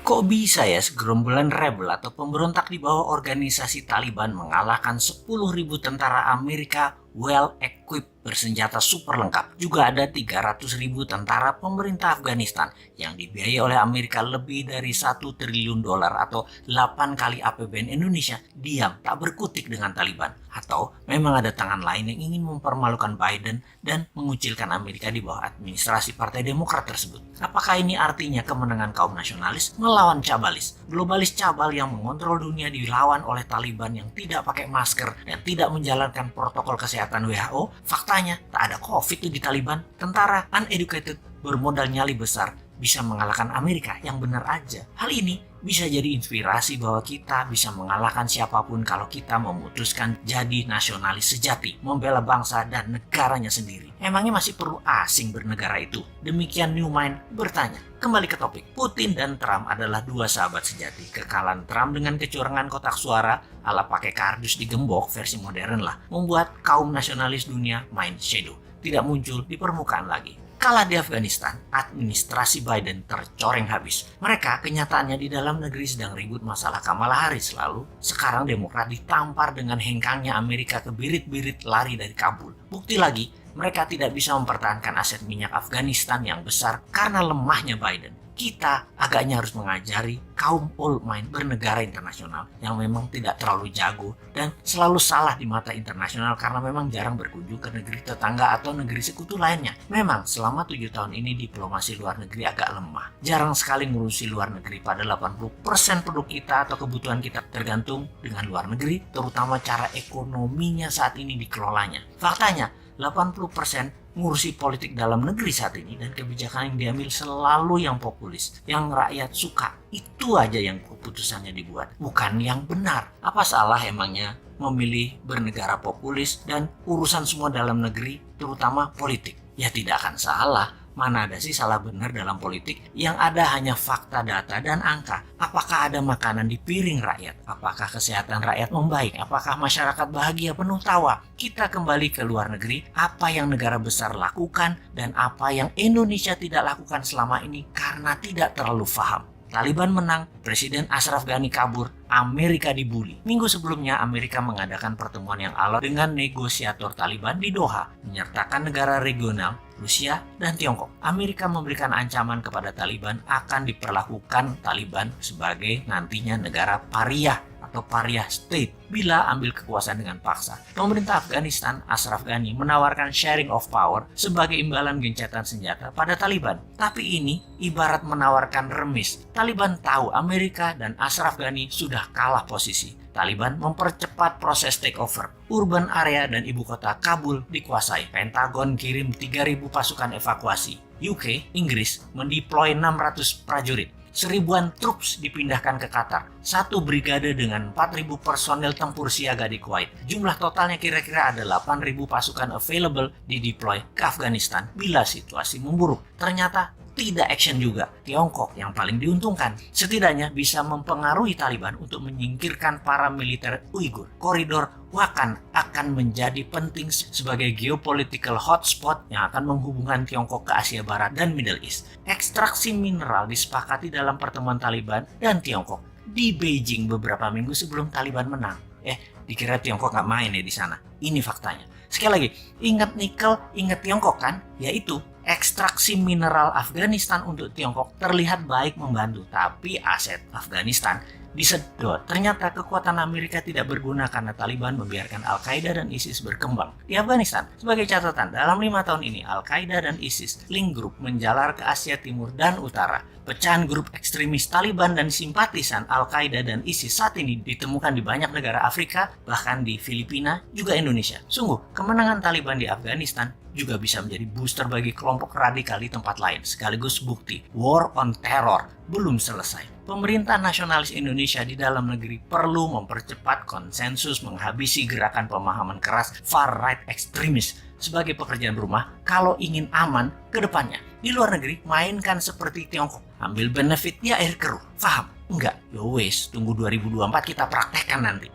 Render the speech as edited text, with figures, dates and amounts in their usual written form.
Kok bisa ya segerombolan rebel atau pemberontak di bawah organisasi Taliban mengalahkan 10.000 tentara Amerika well-equipped bersenjata super lengkap. Juga ada 300.000 tentara pemerintah Afghanistan yang dibiayai oleh Amerika lebih dari 1 triliun dolar atau 8 kali APBN Indonesia diam tak berkutik dengan Taliban. Atau memang ada tangan lain yang ingin mempermalukan Biden dan mengucilkan Amerika di bawah administrasi Partai Demokrat tersebut. Apakah ini artinya kemenangan kaum nasionalis melawan cabalis? Globalis cabal yang mengontrol dunia dilawan oleh Taliban yang tidak pakai masker dan tidak menjalankan protokol kesehatan WHO? Faktanya tak ada COVID di Taliban. Tentara uneducated bermodal nyali besar bisa mengalahkan Amerika yang benar aja. Hal ini bisa jadi inspirasi bahwa kita bisa mengalahkan siapapun kalau kita memutuskan jadi nasionalis sejati, membela bangsa dan negaranya sendiri. Emangnya masih perlu asing bernegara itu? Demikian New Mind bertanya. Kembali ke topik, Putin dan Trump adalah dua sahabat sejati. Kekalahan Trump dengan kecurangan kotak suara ala pakai kardus digembok versi modern lah, membuat kaum nasionalis dunia main shadow, tidak muncul di permukaan lagi. Kalah di Afghanistan, administrasi Biden tercoreng habis. Mereka kenyataannya di dalam negeri sedang ribut masalah Kamala Harris, lalu sekarang Demokrat ditampar dengan hengkangnya Amerika ke birit-birit lari dari Kabul. Bukti lagi, mereka tidak bisa mempertahankan aset minyak Afghanistan yang besar karena lemahnya Biden. Kita agaknya harus mengajari kaum old mind bernegara internasional yang memang tidak terlalu jago dan selalu salah di mata internasional karena memang jarang berkunjung ke negeri tetangga atau negeri sekutu lainnya. Memang selama 7 tahun ini diplomasi luar negeri agak lemah. Jarang sekali ngurusi luar negeri, pada 80% produk kita atau kebutuhan kita tergantung dengan luar negeri, terutama cara ekonominya saat ini dikelolanya. Faktanya, 80% ngurusi politik dalam negeri saat ini dan kebijakan yang diambil selalu yang populis, yang rakyat suka. Itu aja yang keputusannya dibuat, bukan yang benar. Apa salah emangnya memilih bernegara populis dan urusan semua dalam negeri, terutama politik? Ya tidak akan salah. Mana ada sih salah benar dalam politik? Yang ada hanya fakta, data, dan angka. Apakah ada makanan di piring rakyat? Apakah kesehatan rakyat membaik? Apakah masyarakat bahagia penuh tawa? Kita kembali ke luar negeri, apa yang negara besar lakukan dan apa yang Indonesia tidak lakukan selama ini karena tidak terlalu paham. Taliban menang, Presiden Ashraf Ghani kabur, Amerika dibully. Minggu sebelumnya, Amerika mengadakan pertemuan yang alot dengan negosiator Taliban di Doha, menyertakan negara regional, Rusia, dan Tiongkok. Amerika memberikan ancaman kepada Taliban akan diperlakukan Taliban sebagai nantinya negara pariah atau pariah state bila ambil kekuasaan dengan paksa. Pemerintah Afghanistan, Ashraf Ghani, menawarkan sharing of power sebagai imbalan gencatan senjata pada Taliban. Tapi ini ibarat menawarkan remis. Taliban tahu Amerika dan Ashraf Ghani sudah kalah posisi. Taliban mempercepat proses takeover. Urban area dan ibu kota Kabul dikuasai. Pentagon kirim 3.000 pasukan evakuasi. UK, Inggris, mendeploy 600 prajurit. 1.000-an troops dipindahkan ke Qatar. 1 brigade dengan 4.000 personel tempur siaga di Kuwait. Jumlah totalnya kira-kira ada 8.000 pasukan available dideploy ke Afghanistan bila situasi memburuk. Ternyata tidak action juga. Tiongkok yang paling diuntungkan. Setidaknya bisa mempengaruhi Taliban untuk menyingkirkan para militer Uighur. Koridor Wakhan akan menjadi penting sebagai geopolitical hotspot yang akan menghubungkan Tiongkok ke Asia Barat dan Middle East. Ekstraksi mineral disepakati dalam pertemuan Taliban dan Tiongkok di Beijing beberapa minggu sebelum Taliban menang. Dikira Tiongkok nggak main ya di sana. Ini faktanya. Sekali lagi, ingat nikel, ingat Tiongkok kan? Yaitu ekstraksi mineral Afghanistan untuk Tiongkok terlihat baik membantu, tapi aset Afghanistan disedot. Ternyata kekuatan Amerika tidak berguna karena Taliban membiarkan Al-Qaeda dan ISIS berkembang di Afghanistan. Sebagai catatan, dalam 5 tahun ini Al-Qaeda dan ISIS link group menjalar ke Asia Timur dan Utara. Pecahan grup ekstremis Taliban dan simpatisan Al-Qaeda dan ISIS saat ini ditemukan di banyak negara Afrika, bahkan di Filipina, juga Indonesia. Sungguh, kemenangan Taliban di Afghanistan juga bisa menjadi booster bagi kelompok radikal di tempat lain, sekaligus bukti war on terror belum selesai. Pemerintah nasionalis Indonesia di dalam negeri perlu mempercepat konsensus menghabisi gerakan pemahaman keras far-right ekstremis sebagai pekerjaan rumah kalau ingin aman ke depannya. Di luar negeri, mainkan seperti Tiongkok. Ambil benefit di air keruh. Paham? Enggak? Yowes, tunggu 2024 kita praktekkan nanti.